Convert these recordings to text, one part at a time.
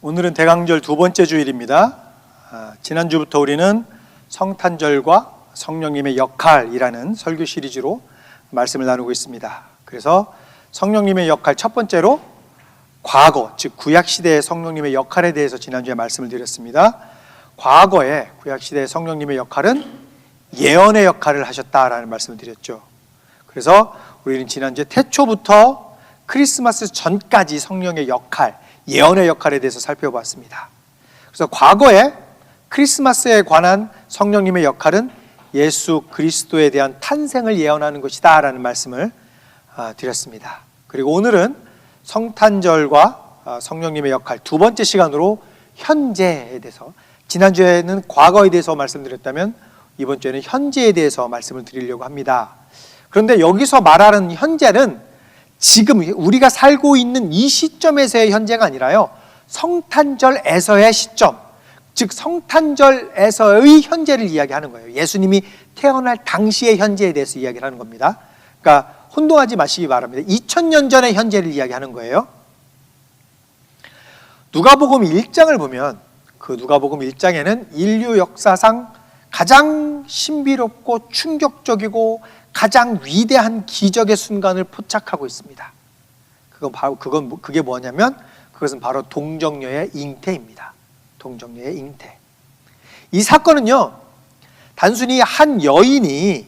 오늘은 대강절 두 번째 주일입니다. 지난주부터 우리는 성탄절과 성령님의 역할이라는 설교 시리즈로 말씀을 나누고 있습니다. 그래서 성령님의 역할 첫 번째로 과거, 즉 구약시대의 성령님의 역할에 대해서 지난주에 말씀을 드렸습니다. 과거에 구약시대의 성령님의 역할은 예언의 역할을 하셨다라는 말씀을 드렸죠. 그래서 우리는 지난주에 태초부터 크리스마스 전까지 성령의 역할, 예언의 역할에 대해서 살펴봤습니다. 그래서 과거에 크리스마스에 관한 성령님의 역할은 예수 그리스도에 대한 탄생을 예언하는 것이다 라는 말씀을 드렸습니다. 그리고 오늘은 성탄절과 성령님의 역할 두 번째 시간으로 현재에 대해서, 지난주에는 과거에 대해서 말씀드렸다면 이번 주에는 현재에 대해서 말씀을 드리려고 합니다. 그런데 여기서 말하는 현재는 지금 우리가 살고 있는 이 시점에서의 현재가 아니라요, 성탄절에서의 시점, 즉 성탄절에서의 현재를 이야기하는 거예요. 예수님이 태어날 당시의 현재에 대해서 이야기를 하는 겁니다. 그러니까 혼동하지 마시기 바랍니다. 2000년 전의 현재를 이야기하는 거예요. 누가복음 1장을 보면 그 누가복음 1장에는 인류 역사상 가장 신비롭고 충격적이고 가장 위대한 기적의 순간을 포착하고 있습니다. 그게 뭐냐면 그것은 바로 동정녀의 잉태입니다. 동정녀의 잉태. 이 사건은요, 단순히 한 여인이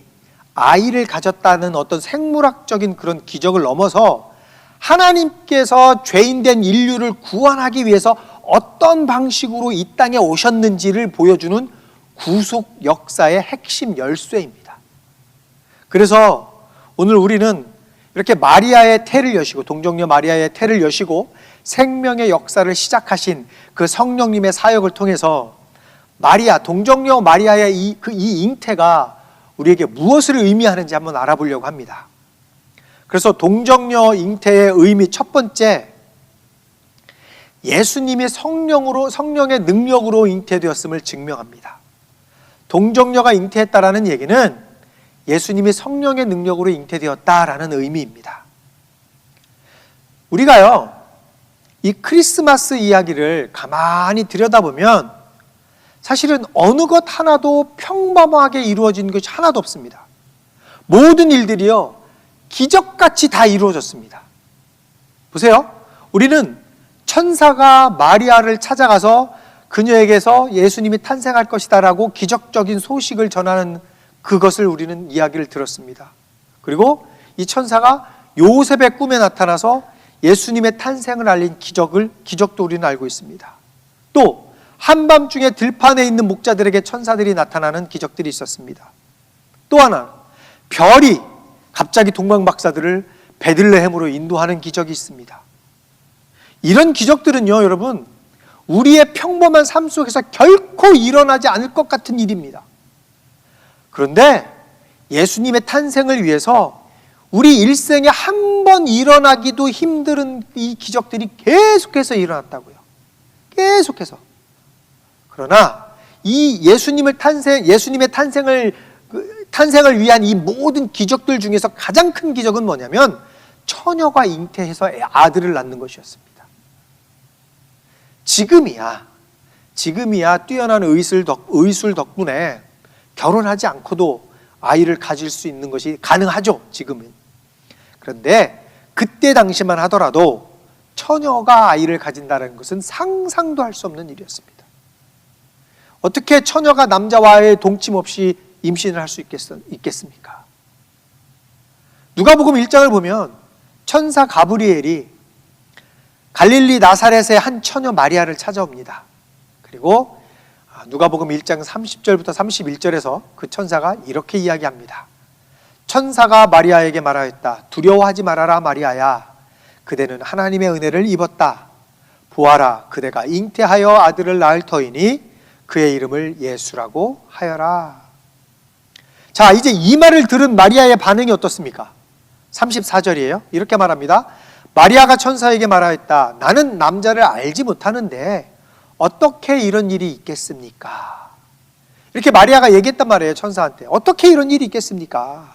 아이를 가졌다는 어떤 생물학적인 그런 기적을 넘어서 하나님께서 죄인된 인류를 구원하기 위해서 어떤 방식으로 이 땅에 오셨는지를 보여주는 구속 역사의 핵심 열쇠입니다. 그래서 오늘 우리는 이렇게 마리아의 태를 여시고, 동정녀 마리아의 태를 여시고 생명의 역사를 시작하신 그 성령님의 사역을 통해서 동정녀 마리아의 이 잉태가 우리에게 무엇을 의미하는지 한번 알아보려고 합니다. 그래서 동정녀 잉태의 의미 첫 번째, 예수님이 성령의 능력으로 잉태되었음을 증명합니다. 동정녀가 잉태했다라는 얘기는 예수님이 성령의 능력으로 잉태되었다라는 의미입니다. 우리가요, 이 크리스마스 이야기를 가만히 들여다보면 사실은 어느 것 하나도 평범하게 이루어진 것이 하나도 없습니다. 모든 일들이요, 기적같이 다 이루어졌습니다. 보세요. 우리는 천사가 마리아를 찾아가서 그녀에게서 예수님이 탄생할 것이다 라고 기적적인 소식을 전하는 그것을 우리는 이야기를 들었습니다. 그리고 이 천사가 요셉의 꿈에 나타나서 예수님의 탄생을 알린 기적도 우리는 알고 있습니다. 또 한밤중에 들판에 있는 목자들에게 천사들이 나타나는 기적들이 있었습니다. 또 하나, 별이 갑자기 동방박사들을 베들레헴으로 인도하는 기적이 있습니다. 이런 기적들은요, 여러분, 우리의 평범한 삶 속에서 결코 일어나지 않을 것 같은 일입니다. 그런데 예수님의 탄생을 위해서 우리 일생에 한 번 일어나기도 힘든 이 기적들이 계속해서 일어났다고요. 계속해서. 그러나 이 예수님의 탄생을 위한 이 모든 기적들 중에서 가장 큰 기적은 뭐냐면 처녀가 잉태해서 아들을 낳는 것이었습니다. 지금이야 뛰어난 의술 덕분에 결혼하지 않고도 아이를 가질 수 있는 것이 가능하죠, 지금은. 그런데 그때 당시만 하더라도 처녀가 아이를 가진다는 것은 상상도 할 수 없는 일이었습니다. 어떻게 처녀가 남자와의 동침 없이 임신을 할 수 있겠습니까? 누가복음 1장을 보면 천사 가브리엘이 갈릴리 나사렛의 한 처녀 마리아를 찾아옵니다. 그리고 누가복음 1장 30절부터 31절에서 그 천사가 이렇게 이야기합니다. 천사가 마리아에게 말하였다. 두려워하지 말아라 마리아야. 그대는 하나님의 은혜를 입었다. 보아라, 그대가 잉태하여 아들을 낳을 터이니 그의 이름을 예수라고 하여라. 자, 이제 이 말을 들은 마리아의 반응이 어떻습니까? 34절이에요. 이렇게 말합니다. 마리아가 천사에게 말하였다. 나는 남자를 알지 못하는데 어떻게 이런 일이 있겠습니까? 이렇게 마리아가 얘기했단 말이에요, 천사한테. 어떻게 이런 일이 있겠습니까?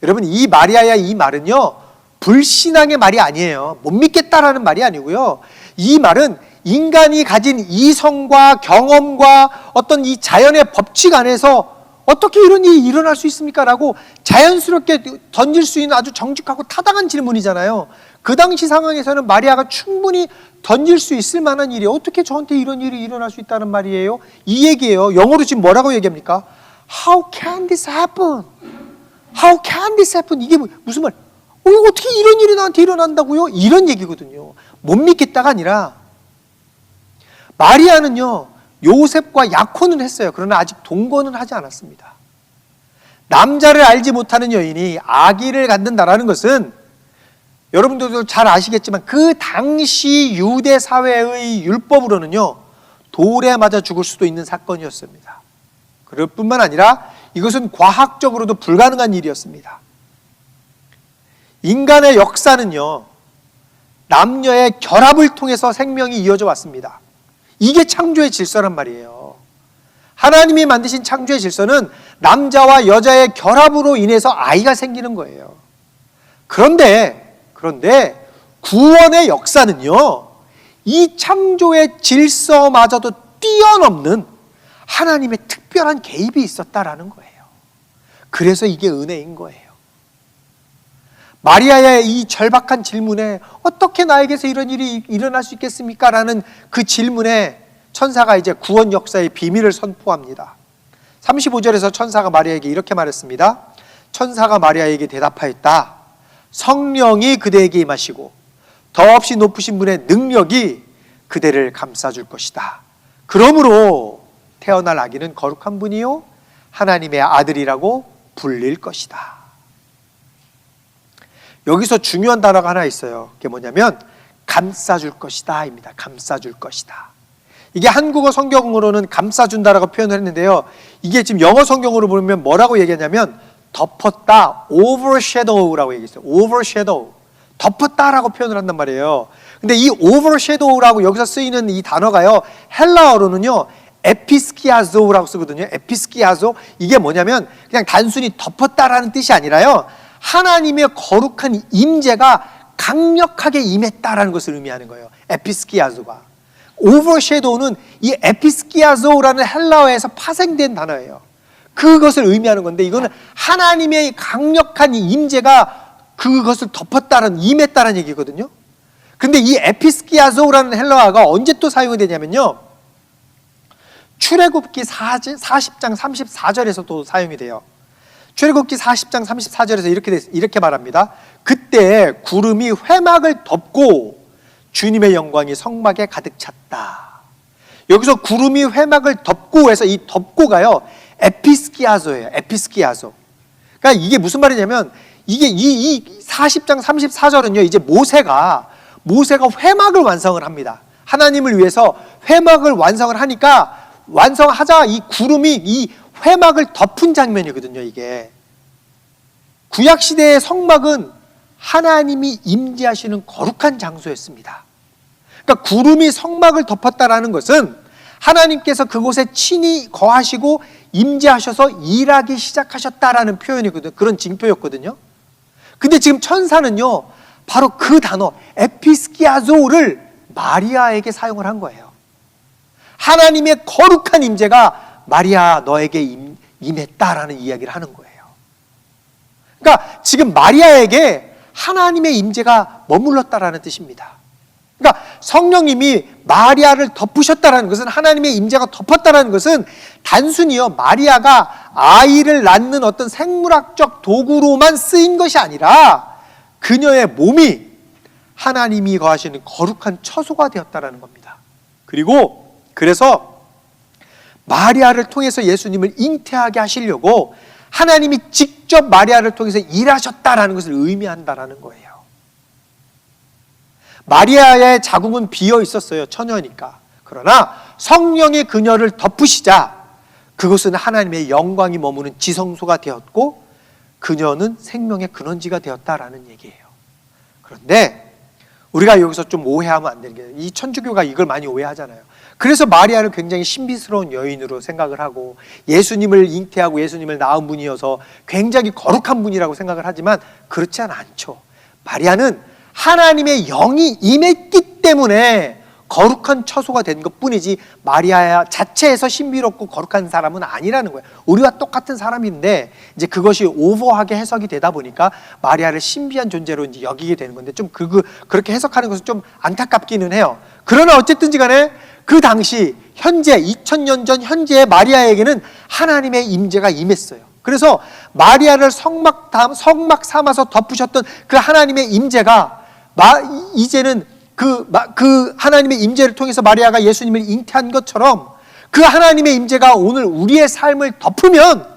여러분, 이 마리아의 이 말은요, 불신앙의 말이 아니에요. 못 믿겠다라는 말이 아니고요. 이 말은 인간이 가진 이성과 경험과 어떤 이 자연의 법칙 안에서 어떻게 이런 일이 일어날 수 있습니까? 라고 자연스럽게 던질 수 있는 아주 정직하고 타당한 질문이잖아요. 그 당시 상황에서는 마리아가 충분히 던질 수 있을 만한 일이 어떻게 저한테 이런 일이 일어날 수 있다는 말이에요? 이 얘기예요. 영어로 지금 뭐라고 얘기합니까? How can this happen? How can this happen? 이게 무슨 말? 어떻게 이런 일이 나한테 일어난다고요? 이런 얘기거든요. 못 믿겠다가 아니라 마리아는요, 요셉과 약혼은 했어요. 그러나 아직 동거는 하지 않았습니다. 남자를 알지 못하는 여인이 아기를 갖는다라는 것은 여러분들도 잘 아시겠지만 그 당시 유대 사회의 율법으로는요, 돌에 맞아 죽을 수도 있는 사건이었습니다. 그럴 뿐만 아니라 이것은 과학적으로도 불가능한 일이었습니다. 인간의 역사는요, 남녀의 결합을 통해서 생명이 이어져 왔습니다. 이게 창조의 질서란 말이에요. 하나님이 만드신 창조의 질서는 남자와 여자의 결합으로 인해서 아이가 생기는 거예요. 그런데 구원의 역사는요, 이 창조의 질서마저도 뛰어넘는 하나님의 특별한 개입이 있었다라는 거예요. 그래서 이게 은혜인 거예요. 마리아의 이 절박한 질문에 어떻게 나에게서 이런 일이 일어날 수 있겠습니까? 라는 그 질문에 천사가 이제 구원 역사의 비밀을 선포합니다. 35절에서 천사가 마리아에게 이렇게 말했습니다. 천사가 마리아에게 대답하였다. 성령이 그대에게 임하시고 더없이 높으신 분의 능력이 그대를 감싸줄 것이다. 그러므로 태어날 아기는 거룩한 분이요 하나님의 아들이라고 불릴 것이다. 여기서 중요한 단어가 하나 있어요. 그게 뭐냐면 감싸줄 것이다 입니다. 감싸줄 것이다. 이게 한국어 성경으로는 감싸준다라고 표현을 했는데요, 이게 지금 영어 성경으로 보면 뭐라고 얘기하냐면 덮었다, overshadow라고 얘기했어요. overshadow, 덮었다라고 표현을 한단 말이에요. 근데 이 overshadow라고 여기서 쓰이는 이 단어가요, 헬라어로는요 에피스키아조라고 쓰거든요. 에피스키아조. 이게 뭐냐면 그냥 단순히 덮었다라는 뜻이 아니라요, 하나님의 거룩한 임재가 강력하게 임했다라는 것을 의미하는 거예요. 에피스키아조가. 오버섀도우는 이 에피스키아조라는 헬라어에서 파생된 단어예요. 그것을 의미하는 건데, 이거는 하나님의 강력한 임재가 그것을 덮었다는, 임했다는 얘기거든요. 근데 이 에피스키아조라는 헬라어가 언제 또 사용이 되냐면요, 출애굽기 40장 34절에서 또 사용이 돼요. 출애굽기 40장 34절에서 이렇게 말합니다. 그때 구름이 회막을 덮고 주님의 영광이 성막에 가득 찼다. 여기서 구름이 회막을 덮고 해서 이 덮고가요 에피스키아조예요. 에피스키아조. 그러니까 이게 무슨 말이냐면, 이게 이 40장 34절은요 이제 모세가 회막을 완성을 합니다. 하나님을 위해서 회막을 완성을 하니까, 완성하자 이 구름이 이 회막을 덮은 장면이거든요. 이게 구약시대의 성막은 하나님이 임재하시는 거룩한 장소였습니다. 그러니까 구름이 성막을 덮었다라는 것은 하나님께서 그곳에 친히 거하시고 임재하셔서 일하기 시작하셨다라는 표현이거든요. 그런 징표였거든요. 근데 지금 천사는요 바로 그 단어 에피스키아조를 마리아에게 사용을 한 거예요. 하나님의 거룩한 임재가 마리아 너에게 임했다라는 이야기를 하는 거예요. 그러니까 지금 마리아에게 하나님의 임재가 머물렀다라는 뜻입니다. 그러니까 성령님이 마리아를 덮으셨다라는 것은, 하나님의 임재가 덮었다라는 것은 단순히요 마리아가 아이를 낳는 어떤 생물학적 도구로만 쓰인 것이 아니라 그녀의 몸이 하나님이 거하시는 거룩한 처소가 되었다라는 겁니다. 그래서 마리아를 통해서 예수님을 잉태하게 하시려고 하나님이 직접 마리아를 통해서 일하셨다라는 것을 의미한다라는 거예요. 마리아의 자궁은 비어 있었어요. 처녀니까. 그러나 성령이 그녀를 덮으시자 그것은 하나님의 영광이 머무는 지성소가 되었고 그녀는 생명의 근원지가 되었다라는 얘기예요. 그런데 우리가 여기서 좀 오해하면 안 되는 게, 이 천주교가 이걸 많이 오해하잖아요. 그래서 마리아를 굉장히 신비스러운 여인으로 생각을 하고 예수님을 잉태하고 예수님을 낳은 분이어서 굉장히 거룩한 분이라고 생각을 하지만 그렇지 않죠. 마리아는 하나님의 영이 임했기 때문에 거룩한 처소가 된 것뿐이지 마리아 자체에서 신비롭고 거룩한 사람은 아니라는 거예요. 우리와 똑같은 사람인데 이제 그것이 오버하게 해석이 되다 보니까 마리아를 신비한 존재로 이제 여기게 되는 건데 좀 그렇게 해석하는 것은 좀 안타깝기는 해요. 그러나 어쨌든지 간에 그 당시 현재 2000년 전 현재의 마리아에게는 하나님의 임재가 임했어요. 그래서 마리아를 성막 삼아서 덮으셨던 그 하나님의 임재가 이제는 그 하나님의 임재를 통해서 마리아가 예수님을 잉태한 것처럼 그 하나님의 임재가 오늘 우리의 삶을 덮으면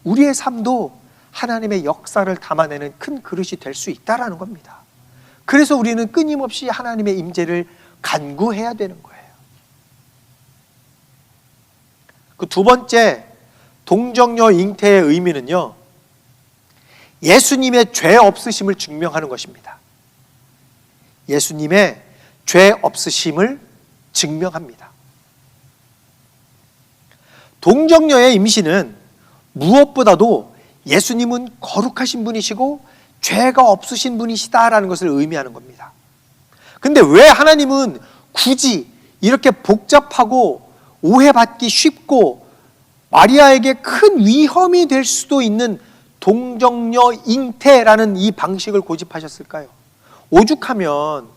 우리의 삶도 하나님의 역사를 담아내는 큰 그릇이 될 수 있다라는 겁니다. 그래서 우리는 끊임없이 하나님의 임재를 간구해야 되는 거예요. 그 두 번째 동정녀 잉태의 의미는요, 예수님의 죄 없으심을 증명하는 것입니다. 예수님의 죄 없으심을 증명합니다. 동정녀의 임신은 무엇보다도 예수님은 거룩하신 분이시고 죄가 없으신 분이시다라는 것을 의미하는 겁니다. 근데 왜 하나님은 굳이 이렇게 복잡하고 오해받기 쉽고 마리아에게 큰 위험이 될 수도 있는 동정녀 잉태라는 이 방식을 고집하셨을까요? 오죽하면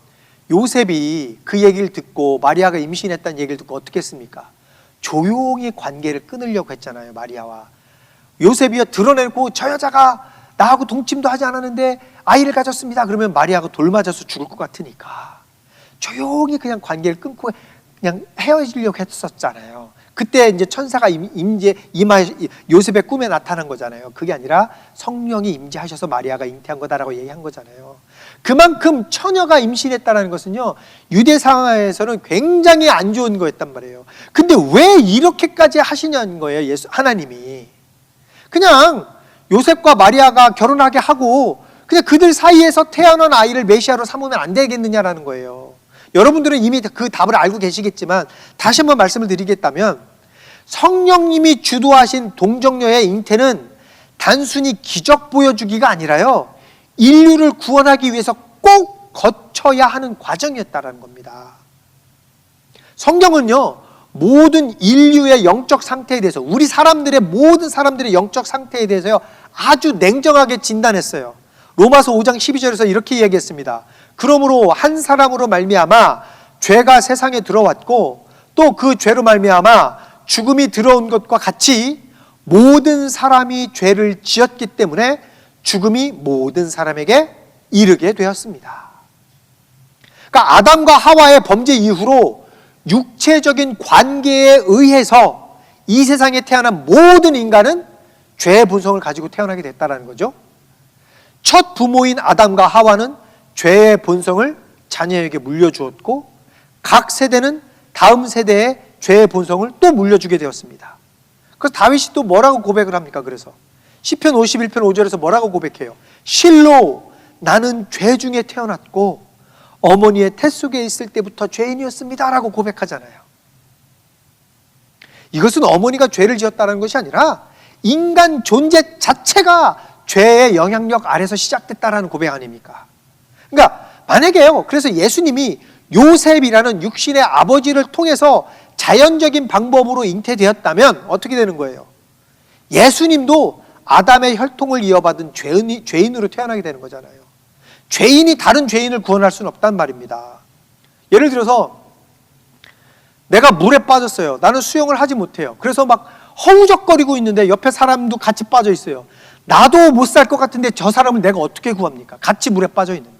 요셉이 그 얘기를 듣고 마리아가 임신했다는 얘기를 듣고 어떻게 했습니까? 조용히 관계를 끊으려고 했잖아요. 마리아와 요셉이 드러내고 저 여자가 나하고 동침도 하지 않았는데 아이를 가졌습니다. 그러면 마리아가 돌맞아서 죽을 것 같으니까 조용히 그냥 관계를 끊고 그냥 헤어지려고 했었잖아요. 그때 이제 천사가 요셉의 꿈에 나타난 거잖아요. 그게 아니라 성령이 임재하셔서 마리아가 잉태한 거다라고 얘기한 거잖아요. 그만큼 처녀가 임신했다는 것은요, 유대 상황에서는 굉장히 안 좋은 거였단 말이에요. 근데 왜 이렇게까지 하시냐는 거예요. 하나님이 그냥 요셉과 마리아가 결혼하게 하고 그냥 그들 사이에서 태어난 아이를 메시아로 삼으면 안 되겠느냐라는 거예요. 여러분들은 이미 그 답을 알고 계시겠지만 다시 한번 말씀을 드리겠다면, 성령님이 주도하신 동정녀의 잉태는 단순히 기적 보여주기가 아니라요, 인류를 구원하기 위해서 꼭 거쳐야 하는 과정이었다는 겁니다. 성경은요, 모든 인류의 영적 상태에 대해서, 우리 사람들의 모든 사람들의 영적 상태에 대해서요 아주 냉정하게 진단했어요. 로마서 5장 12절에서 이렇게 이야기했습니다. 그러므로 한 사람으로 말미암아 죄가 세상에 들어왔고 또 그 죄로 말미암아 죽음이 들어온 것과 같이 모든 사람이 죄를 지었기 때문에 죽음이 모든 사람에게 이르게 되었습니다. 그러니까 아담과 하와의 범죄 이후로 육체적인 관계에 의해서 이 세상에 태어난 모든 인간은 죄의 본성을 가지고 태어나게 됐다는 거죠. 첫 부모인 아담과 하와는 죄의 본성을 자녀에게 물려주었고 각 세대는 다음 세대에 죄의 본성을 또 물려주게 되었습니다. 그래서 다윗이 또 뭐라고 고백을 합니까? 그래서 시편 51편 5절에서 뭐라고 고백해요? 실로 나는 죄 중에 태어났고 어머니의 태 속에 있을 때부터 죄인이었습니다 라고 고백하잖아요. 이것은 어머니가 죄를 지었다는 것이 아니라 인간 존재 자체가 죄의 영향력 아래서 시작됐다라는 고백 아닙니까? 그러니까 만약에요, 그래서 예수님이 요셉이라는 육신의 아버지를 통해서 자연적인 방법으로 잉태되었다면 어떻게 되는 거예요? 예수님도 아담의 혈통을 이어받은 죄인으로 태어나게 되는 거잖아요. 죄인이 다른 죄인을 구원할 수는 없단 말입니다. 예를 들어서 내가 물에 빠졌어요. 나는 수영을 하지 못해요. 그래서 막 허우적거리고 있는데 옆에 사람도 같이 빠져 있어요. 나도 못 살 것 같은데 저 사람을 내가 어떻게 구합니까? 같이 물에 빠져 있는데.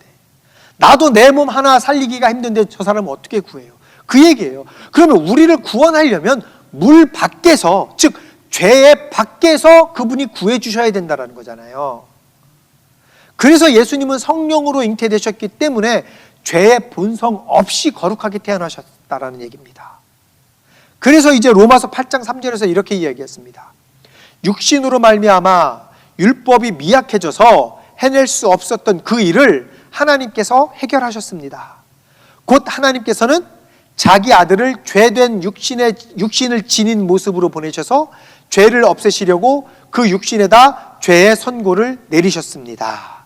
나도 내 몸 하나 살리기가 힘든데 저 사람을 어떻게 구해요? 그 얘기예요. 그러면 우리를 구원하려면 물 밖에서, 즉 죄의 밖에서 그분이 구해 주셔야 된다는 거잖아요. 그래서 예수님은 성령으로 잉태되셨기 때문에 죄의 본성 없이 거룩하게 태어나셨다라는 얘기입니다. 그래서 이제 로마서 8장 3절에서 이렇게 이야기했습니다. 육신으로 말미암아 율법이 미약해져서 해낼 수 없었던 그 일을 하나님께서 해결하셨습니다. 곧 하나님께서는 자기 아들을 죄된 육신을 지닌 모습으로 보내셔서 죄를 없애시려고 그 육신에다 죄의 선고를 내리셨습니다.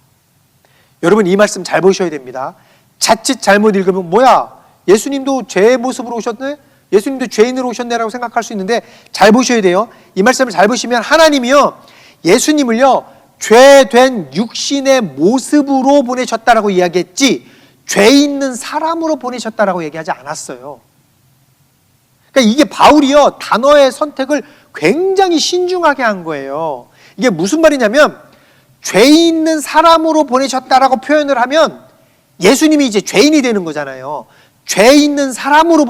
여러분 이 말씀 잘 보셔야 됩니다. 자칫 잘못 읽으면 뭐야, 예수님도 죄의 모습으로 오셨네? 예수님도 죄인으로 오셨네라고 생각할 수 있는데 잘 보셔야 돼요. 이 말씀을 잘 보시면 하나님이요, 예수님을요, 죄된 육신의 모습으로 보내셨다라고 이야기했지 죄 있는 사람으로 보내셨다라고 얘기하지 않았어요. 그러니까 이게 바울이요, 단어의 선택을 굉장히 신중하게 한 거예요. 이게 무슨 말이냐면 죄 있는 사람으로 보내셨다라고 표현을 하면 예수님이 이제 죄인이 되는 거잖아요. 죄 있는 사람으로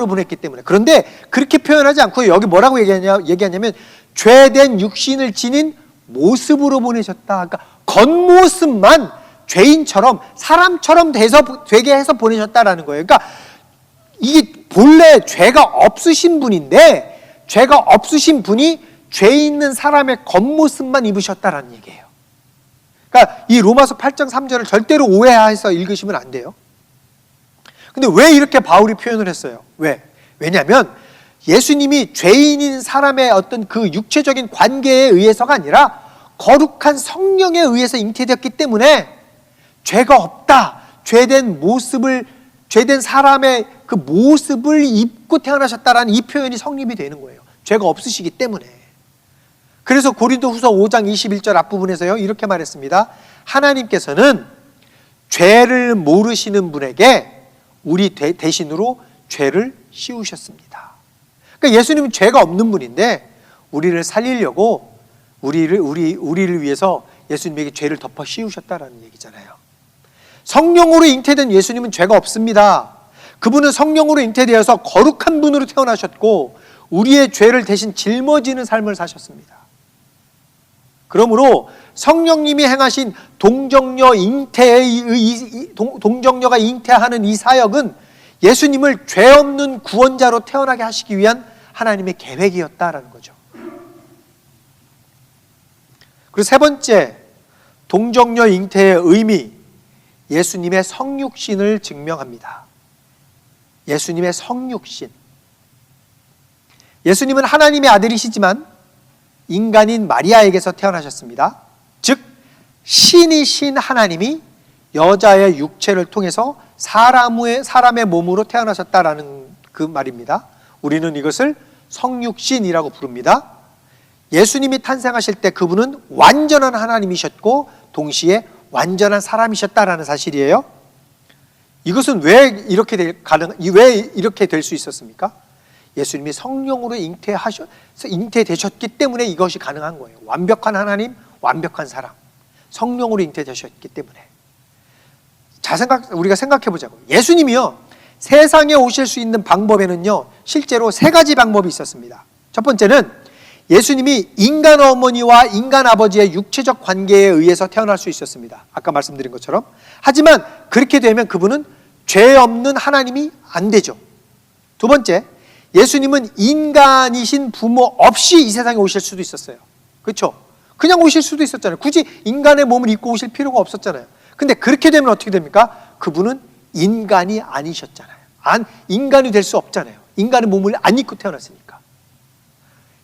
보냈기 때문에. 그런데 그렇게 표현하지 않고 여기 뭐라고 얘기하냐면 죄된 육신을 지닌 모습으로 보내셨다. 그러니까 겉모습만 죄인처럼 사람처럼 되게 해서 보내셨다라는 거예요. 그러니까 이게 본래 죄가 없으신 분인데 죄가 없으신 분이 죄 있는 사람의 겉모습만 입으셨다라는 얘기예요. 그러니까 이 로마서 8장 3절을 절대로 오해해서 읽으시면 안 돼요. 근데 왜 이렇게 바울이 표현을 했어요? 왜냐하면 예수님이 죄인인 사람의 어떤 그 육체적인 관계에 의해서가 아니라 거룩한 성령에 의해서 잉태되었기 때문에 죄가 없다, 죄된 사람의 그 모습을 입고 태어나셨다라는 이 표현이 성립이 되는 거예요. 죄가 없으시기 때문에. 그래서 고린도후서 5장 21절 앞부분에서요, 이렇게 말했습니다. 하나님께서는 죄를 모르시는 분에게 우리 대신으로 죄를 씌우셨습니다. 그러니까 예수님은 죄가 없는 분인데 우리를 살리려고 우리를 위해서 예수님에게 죄를 덮어 씌우셨다라는 얘기잖아요. 성령으로 잉태된 예수님은 죄가 없습니다. 그분은 성령으로 잉태되어서 거룩한 분으로 태어나셨고 우리의 죄를 대신 짊어지는 삶을 사셨습니다. 그러므로 성령님이 행하신 동정녀가 잉태하는 이 사역은 예수님을 죄 없는 구원자로 태어나게 하시기 위한 하나님의 계획이었다라는 거죠. 그리고 세 번째, 동정녀 잉태의 의미, 예수님의 성육신을 증명합니다. 예수님의 성육신. 예수님은 하나님의 아들이시지만 인간인 마리아에게서 태어나셨습니다. 즉 신이신 하나님이 여자의 육체를 통해서 사람의 몸으로 태어나셨다라는 그 말입니다. 우리는 이것을 성육신이라고 부릅니다. 예수님이 탄생하실 때 그분은 완전한 하나님이셨고 동시에 완전한 사람이셨다라는 사실이에요. 이것은 왜 이렇게 될 수 있었습니까? 예수님이 성령으로 잉태되셨기 때문에 이것이 가능한 거예요. 완벽한 하나님, 완벽한 사람, 성령으로 잉태되셨기 때문에. 우리가 생각해 보자고. 예수님이요, 세상에 오실 수 있는 방법에는요, 실제로 세 가지 방법이 있었습니다. 첫 번째는 예수님이 인간 어머니와 인간 아버지의 육체적 관계에 의해서 태어날 수 있었습니다. 아까 말씀드린 것처럼. 하지만 그렇게 되면 그분은 죄 없는 하나님이 안 되죠. 두 번째, 예수님은 인간이신 부모 없이 이 세상에 오실 수도 있었어요. 그렇죠? 그냥 오실 수도 있었잖아요. 굳이 인간의 몸을 입고 오실 필요가 없었잖아요. 근데 그렇게 되면 어떻게 됩니까? 그분은 인간이 아니셨잖아요. 인간이 될 수 없잖아요. 인간의 몸을 안 입고 태어났으니까.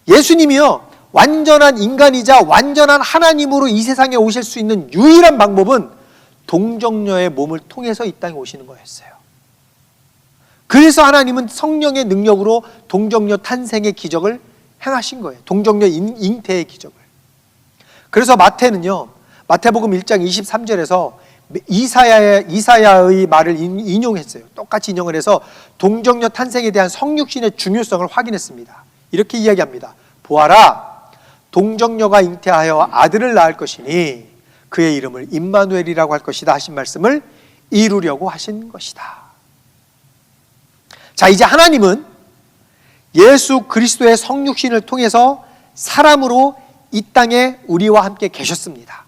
예수님이요, 완전한 인간이자 완전한 하나님으로 이 세상에 오실 수 있는 유일한 방법은 동정녀의 몸을 통해서 이 땅에 오시는 거였어요. 그래서 하나님은 성령의 능력으로 동정녀 탄생의 기적을 행하신 거예요. 동정녀 잉태의 기적을. 그래서 마태복음 1장 23절에서 이사야의 말을 인용했어요. 똑같이 인용을 해서 동정녀 탄생에 대한 성육신의 중요성을 확인했습니다. 이렇게 이야기합니다. 보아라, 동정녀가 잉태하여 아들을 낳을 것이니 그의 이름을 임마누엘이라고 할 것이다 하신 말씀을 이루려고 하신 것이다. 자, 이제 하나님은 예수 그리스도의 성육신을 통해서 사람으로 이 땅에 우리와 함께 계셨습니다.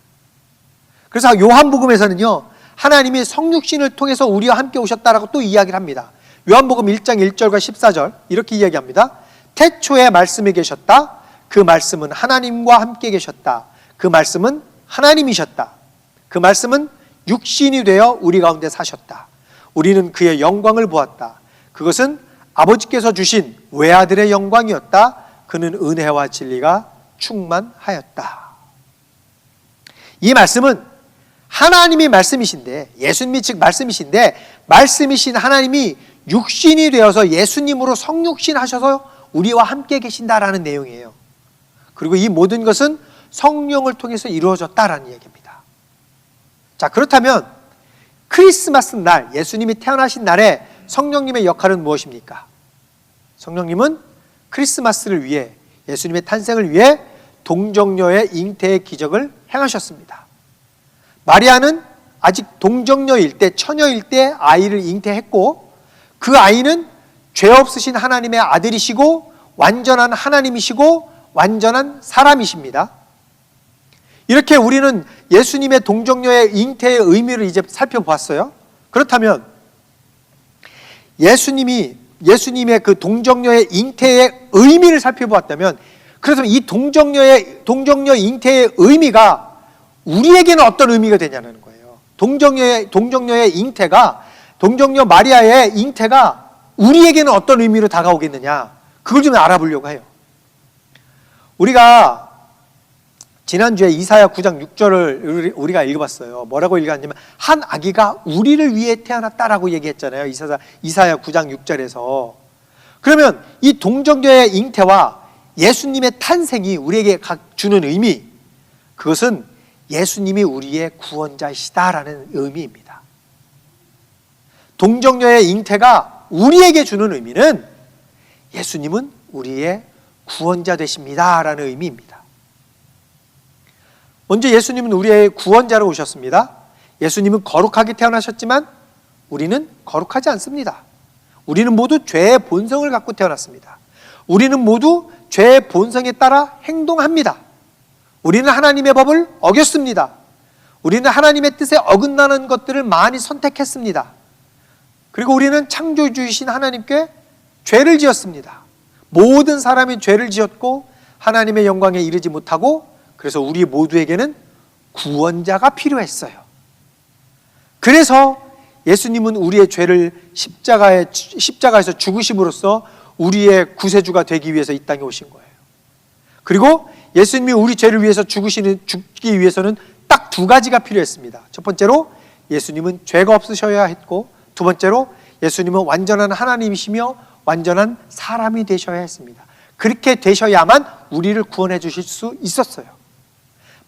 그래서 요한복음에서는요, 하나님이 성육신을 통해서 우리와 함께 오셨다라고 또 이야기를 합니다. 요한복음 1장 1절과 14절 이렇게 이야기합니다. 태초에 말씀이 계셨다. 그 말씀은 하나님과 함께 계셨다. 그 말씀은 하나님이셨다. 그 말씀은 육신이 되어 우리 가운데 사셨다. 우리는 그의 영광을 보았다. 그것은 아버지께서 주신 외아들의 영광이었다. 그는 은혜와 진리가 충만하였다. 이 말씀은 하나님이 말씀이신데, 예수님이 즉 말씀이신데, 말씀이신 하나님이 육신이 되어서 예수님으로 성육신 하셔서 우리와 함께 계신다라는 내용이에요. 그리고 이 모든 것은 성령을 통해서 이루어졌다라는 얘기입니다. 자, 그렇다면 크리스마스 날, 예수님이 태어나신 날에 성령님의 역할은 무엇입니까? 성령님은 크리스마스를 위해, 예수님의 탄생을 위해 동정녀의 잉태의 기적을 행하셨습니다. 마리아는 아직 동정녀일 때, 처녀일 때 아이를 잉태했고, 그 아이는 죄 없으신 하나님의 아들이시고 완전한 하나님이시고 완전한 사람이십니다. 이렇게 우리는 예수님의 동정녀의 잉태의 의미를 이제 살펴보았어요. 그렇다면 예수님의 그 동정녀의 잉태의 의미를 살펴보았다면, 그래서 이 동정녀 잉태의 의미가 우리에게는 어떤 의미가 되냐는 거예요. 동정녀의 잉태가, 동정녀 마리아의 잉태가 우리에게는 어떤 의미로 다가오겠느냐, 그걸 좀 알아보려고 해요. 우리가 지난주에 이사야 9장 6절을 우리가 읽어봤어요. 뭐라고 읽었냐면 한 아기가 우리를 위해 태어났다라고 얘기했잖아요. 이사야 9장 6절에서. 그러면 이 동정녀의 잉태와 예수님의 탄생이 우리에게 주는 의미, 그것은 예수님이 우리의 구원자이시다라는 의미입니다. 동정녀의 잉태가 우리에게 주는 의미는 예수님은 우리의 구원자 되십니다라는 의미입니다. 먼저 예수님은 우리의 구원자로 오셨습니다. 예수님은 거룩하게 태어나셨지만 우리는 거룩하지 않습니다. 우리는 모두 죄의 본성을 갖고 태어났습니다. 우리는 모두 죄의 본성에 따라 행동합니다. 우리는 하나님의 법을 어겼습니다. 우리는 하나님의 뜻에 어긋나는 것들을 많이 선택했습니다. 그리고 우리는 창조주이신 하나님께 죄를 지었습니다. 모든 사람이 죄를 지었고 하나님의 영광에 이르지 못하고, 그래서 우리 모두에게는 구원자가 필요했어요. 그래서 예수님은 우리의 죄를 십자가에서 죽으심으로써 우리의 구세주가 되기 위해서 이 땅에 오신 거예요. 그리고 예수님이 우리 죄를 위해서 죽기 위해서는 딱 두 가지가 필요했습니다. 첫 번째로 예수님은 죄가 없으셔야 했고, 두 번째로 예수님은 완전한 하나님이시며 완전한 사람이 되셔야 했습니다. 그렇게 되셔야만 우리를 구원해 주실 수 있었어요.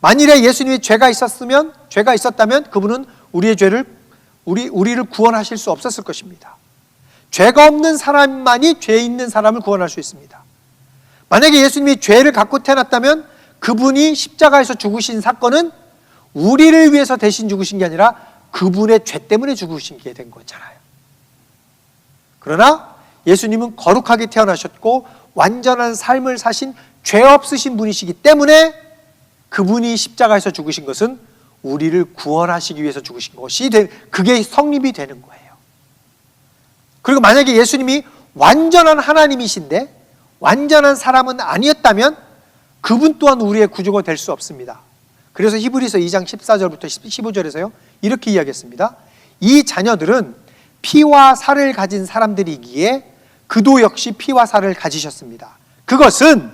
만일에 예수님이 죄가 있었다면 그분은 우리를 구원하실 수 없었을 것입니다. 죄가 없는 사람만이 죄 있는 사람을 구원할 수 있습니다. 만약에 예수님이 죄를 갖고 태어났다면 그분이 십자가에서 죽으신 사건은 우리를 위해서 대신 죽으신 게 아니라 그분의 죄 때문에 죽으신 게 된 거잖아요. 그러나 예수님은 거룩하게 태어나셨고 완전한 삶을 사신 죄 없으신 분이시기 때문에 그분이 십자가에서 죽으신 것은 우리를 구원하시기 위해서 죽으신 것이 그게 성립이 되는 거예요. 그리고 만약에 예수님이 완전한 하나님이신데 완전한 사람은 아니었다면 그분 또한 우리의 구주가 될 수 없습니다. 그래서 히브리서 2장 14절부터 15절에서요 이렇게 이야기했습니다. 이 자녀들은 피와 살을 가진 사람들이기에 그도 역시 피와 살을 가지셨습니다. 그것은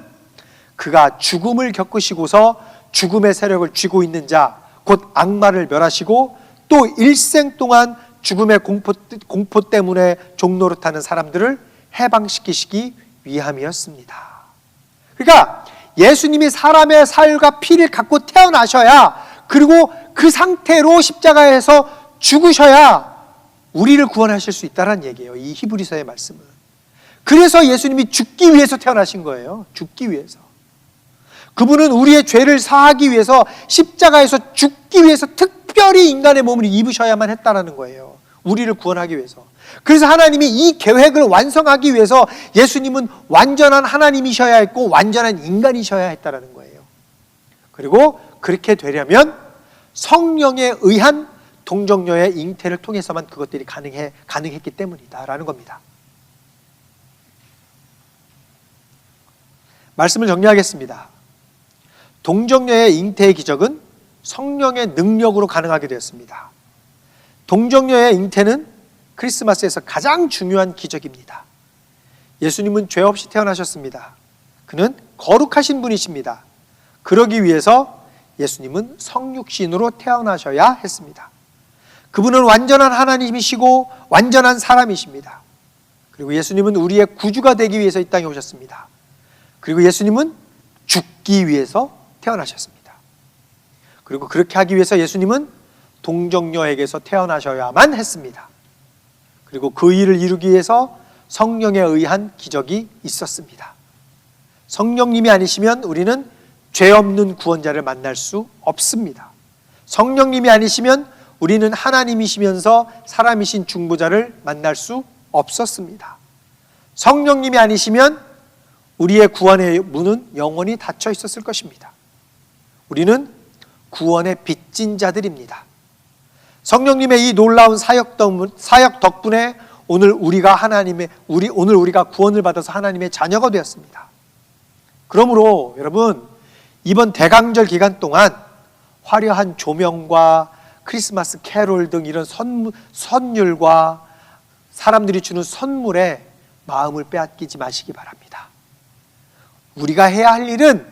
그가 죽음을 겪으시고서 죽음의 세력을 쥐고 있는 자, 곧 악마를 멸하시고 또 일생 동안 죽음의 공포 때문에 종노릇하는 사람들을 해방시키시기 위함이었습니다. 그러니까 예수님이 사람의 살과 피를 갖고 태어나셔야, 그리고 그 상태로 십자가에서 죽으셔야 우리를 구원하실 수 있다는 얘기예요. 이 히브리서의 말씀은. 그래서 예수님이 죽기 위해서 태어나신 거예요. 죽기 위해서. 그분은 우리의 죄를 사하기 위해서 십자가에서 죽기 위해서 특별히 인간의 몸을 입으셔야만 했다는 거예요. 우리를 구원하기 위해서. 그래서 하나님이 이 계획을 완성하기 위해서 예수님은 완전한 하나님이셔야 했고 완전한 인간이셔야 했다는 거예요. 그리고 그렇게 되려면 성령에 의한 동정녀의 잉태를 통해서만 그것들이 가능했기 때문이다라는 겁니다. 말씀을 정리하겠습니다. 동정녀의 잉태의 기적은 성령의 능력으로 가능하게 되었습니다. 동정녀의 잉태는 크리스마스에서 가장 중요한 기적입니다. 예수님은 죄 없이 태어나셨습니다. 그는 거룩하신 분이십니다. 그러기 위해서 예수님은 성육신으로 태어나셔야 했습니다. 그분은 완전한 하나님이시고 완전한 사람이십니다. 그리고 예수님은 우리의 구주가 되기 위해서 이 땅에 오셨습니다. 그리고 예수님은 죽기 위해서 태어나셨습니다. 그리고 그렇게 하기 위해서 예수님은 동정녀에게서 태어나셔야만 했습니다. 그리고 그 일을 이루기 위해서 성령에 의한 기적이 있었습니다. 성령님이 아니시면 우리는 죄 없는 구원자를 만날 수 없습니다. 성령님이 아니시면 우리는 하나님이시면서 사람이신 중보자를 만날 수 없었습니다. 성령님이 아니시면 우리의 구원의 문은 영원히 닫혀 있었을 것입니다. 우리는 구원의 빚진 자들입니다. 성령님의 이 놀라운 사역 덕분에 오늘 우리가 구원을 받아서 하나님의 자녀가 되었습니다. 그러므로 여러분, 이번 대강절 기간 동안 화려한 조명과 크리스마스 캐롤 등 이런 선율과 사람들이 주는 선물에 마음을 빼앗기지 마시기 바랍니다. 우리가 해야 할 일은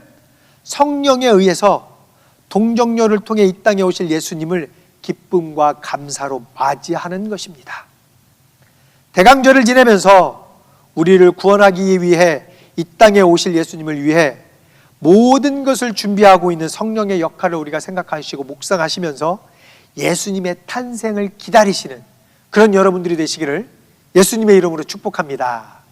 성령에 의해서 동정녀를 통해 이 땅에 오실 예수님을 기쁨과 감사로 맞이하는 것입니다. 대강절을 지내면서 우리를 구원하기 위해 이 땅에 오실 예수님을 위해 모든 것을 준비하고 있는 성령의 역할을 우리가 생각하시고 묵상하시면서 예수님의 탄생을 기다리시는 그런 여러분들이 되시기를 예수님의 이름으로 축복합니다.